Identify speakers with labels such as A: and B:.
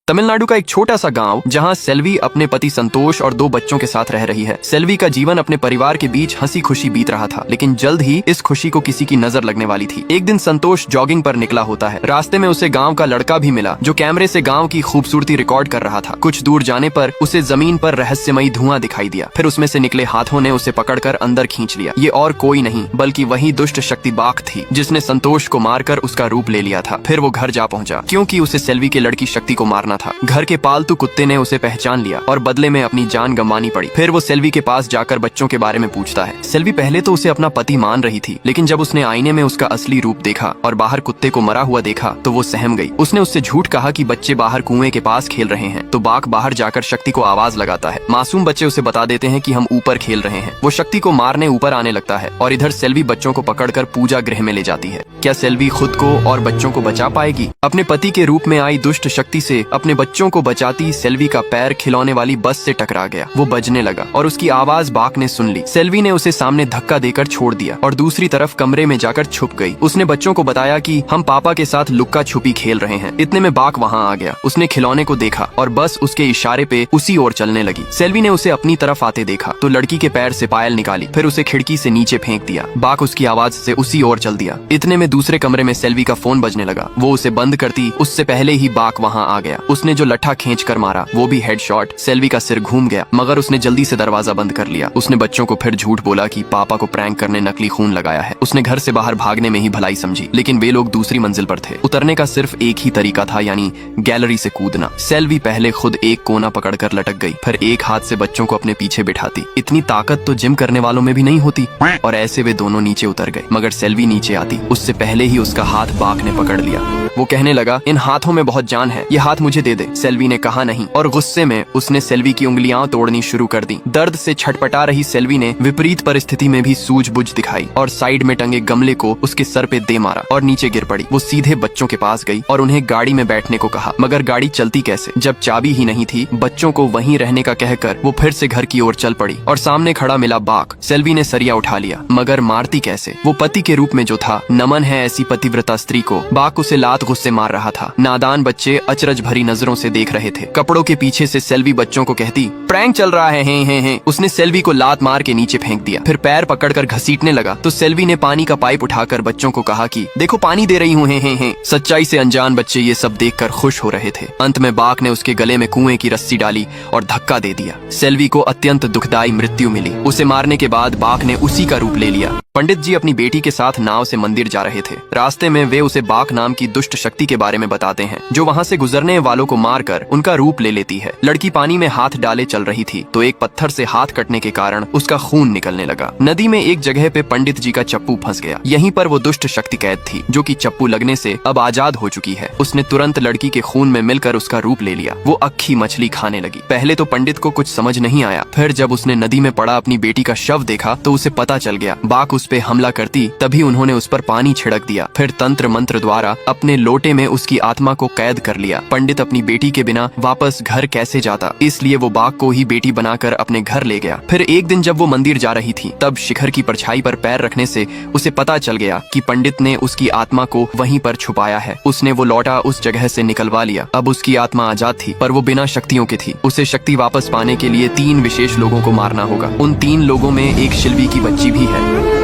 A: तमिलनाडु का एक छोटा सा गांव जहां सेल्वी अपने पति संतोष और 2 बच्चों के साथ रह रही है। सेल्वी का जीवन अपने परिवार के बीच हंसी खुशी बीत रहा था, लेकिन जल्द ही इस खुशी को किसी की नजर लगने वाली थी। एक दिन संतोष जॉगिंग पर निकला होता है। रास्ते में उसे गांव का लड़का भी मिला जो कैमरे से गांव की खूबसूरती रिकॉर्ड कर रहा था। कुछ दूर जाने पर उसे जमीन पर रहस्यमयी धुआं दिखाई दिया। फिर उसमें से निकले हाथों ने उसे पकड़कर अंदर खींच लिया। ये और कोई नहीं बल्कि वही दुष्ट शक्ति बाघ थी जिसने संतोष को मारकर उसका रूप ले लिया था। फिर वो घर जा पहुंचा क्योंकि उसे सेल्वी के लड़की शक्ति को मारना था। घर के पालतू कुत्ते ने उसे पहचान लिया और बदले में अपनी जान गंवानी पड़ी। फिर वो सेल्वी के पास जाकर बच्चों के बारे में पूछता है। सेल्वी पहले तो उसे अपना पति मान रही थी, लेकिन जब उसने आईने में उसका असली रूप देखा और बाहर कुत्ते को मरा हुआ देखा तो वो सहम गई। उसने उससे झूठ कहा कि बच्चे बाहर कुएं के पास खेल रहे हैं, तो बाघ बाहर जाकर शक्ति को आवाज लगाता है। मासूम बच्चे उसे बता देते हैं कि हम ऊपर खेल रहे हैं। वो शक्ति को मारने ऊपर आने लगता है और इधर सेल्वी बच्चों को पकड़कर पूजा गृह में ले जाती है। क्या सेल्वी खुद को और बच्चों को बचा पाएगी? अपने पति के रूप में आई दुष्ट शक्ति से अपने बच्चों को बचाती सेल्वी का पैर खिलौने वाली बस से टकरा गया। वो बजने लगा और उसकी आवाज बाघ ने सुन ली। सेल्वी ने उसे सामने धक्का देकर छोड़ दिया और दूसरी तरफ कमरे में जाकर छुप गई। उसने बच्चों को बताया कि हम पापा के साथ लुक्का छुपी खेल रहे हैं। इतने में बाघ वहाँ आ गया। उसने खिलौने को देखा और बस उसके इशारे पे उसी ओर चलने लगी। सेल्वी ने उसे अपनी तरफ आते देखा तो लड़की के पैर से पायल निकाली, फिर उसे खिड़की से नीचे फेंक दिया। बाघ उसकी आवाज से उसी ओर चल दिया। इतने में दूसरे कमरे में सेल्वी का फोन बजने लगा। वो उसे बंद करती उससे पहले ही बाघ वहाँ आ गया। उसने जो लट्ठा खींच कर मारा वो भी हेडशॉट। सेल्वी का सिर घूम गया, मगर उसने जल्दी से दरवाजा बंद कर लिया। उसने बच्चों को फिर झूठ बोला कि पापा को प्रैंक करने नकली खून लगाया है। उसने घर से बाहर भागने में ही भलाई समझी, लेकिन वे लोग दूसरी मंजिल पर थे। उतरने का सिर्फ एक ही तरीका था, यानी गैलरी से कूदना। सेल्वी पहले खुद एक कोना पकड़कर लटक गई, फिर एक हाथ से बच्चों को अपने पीछे बिठाती। इतनी ताकत तो जिम करने वालों में भी नहीं होती। और ऐसे वे दोनों नीचे उतर गए, मगर सेल्वी नीचे आती उससे पहले ही उसका हाथ बाघ ने पकड़ लिया। वो कहने लगा, इन हाथों में बहुत जान है, ये हाथ मुझे दे दे। सेल्वी ने कहा नहीं और गुस्से में उसने सेल्वी की उंगलियां तोड़नी शुरू कर दी। दर्द से छटपटा रही सेल्वी ने विपरीत परिस्थिति में भी सूझबूझ दिखाई और साइड में टंगे गमले को उसके सर पे दे मारा और नीचे गिर पड़ी। वो सीधे बच्चों के पास गई और उन्हें गाड़ी में बैठने को कहा, मगर गाड़ी चलती कैसे जब चाबी ही नहीं थी। बच्चों को वहीं रहने का कहकर वो फिर से घर की ओर चल पड़ी और सामने खड़ा मिला बाघ। सेल्वी ने सरिया उठा लिया, मगर मारती कैसे? वो पति के रूप में जो था, नमन है ऐसी पतिव्रता स्त्री को। बाघ उसे लात गुस्से मार रहा था। नादान बच्चे अचरज भरी नजरों से देख रहे थे। कपड़ों के पीछे से सेल्वी बच्चों को कहती, प्रैंक चल रहा है, हैं। उसने सेल्वी को लात मार के नीचे फेंक दिया, फिर पैर पकड़कर घसीटने लगा तो सेल्वी ने पानी का पाइप उठाकर बच्चों को कहा कि देखो पानी दे रही हूँ, हैं। सच्चाई से अनजान बच्चे ये सब देखकर खुश हो रहे थे। अंत में बाघ ने उसके गले में कुएं की रस्सी डाली और धक्का दे दिया। सेल्वी को अत्यंत दुखदायी मृत्यु मिली। उसे मारने के बाद बाघ ने उसी का रूप ले लिया। पंडित जी अपनी बेटी के साथ नाव से मंदिर जा रहे थे। रास्ते में वे उसे बाघ नाम की दुष्ट शक्ति के बारे में बताते हैं, जो वहाँ से गुजरने वालों को मारकर उनका रूप ले लेती है। लड़की पानी में हाथ डाले चल रही थी तो एक पत्थर से हाथ कटने के कारण उसका खून निकलने लगा। नदी में एक जगह पे पंडित जी का चप्पू फंस गया। यहीं पर वो दुष्ट शक्ति कैद थी, जो कि चप्पू लगने से अब आजाद हो चुकी है। उसने तुरंत लड़की के खून में मिलकर उसका रूप ले लिया। वो अक्खी मछली खाने लगी। पहले तो पंडित को कुछ समझ नहीं आया, फिर जब उसने नदी में पड़ा अपनी बेटी का शव देखा तो उसे पता चल गया। बाघ उस पे हमला करती तभी उन्होंने उस पर पानी छिड़क दिया, फिर तंत्र मंत्र द्वारा अपने लोटे में उसकी आत्मा को कैद कर लिया। पंडित अपनी बेटी के बिना वापस घर कैसे जाता, इसलिए वो बाघ को ही बेटी बनाकर अपने घर ले गया। फिर एक दिन जब वो मंदिर जा रही थी तब शिखर की परछाई पर पैर रखने से उसे पता चल गया कि पंडित ने उसकी आत्मा को वहीं पर छुपाया है। उसने वो लौटा उस जगह से निकलवा लिया। अब उसकी आत्मा आजाद थी, पर वो बिना शक्तियों की थी। उसे शक्ति वापस पाने के लिए 3 विशेष लोगों को मारना होगा। उन 3 लोगों में एक शिल्वी की बच्ची भी है।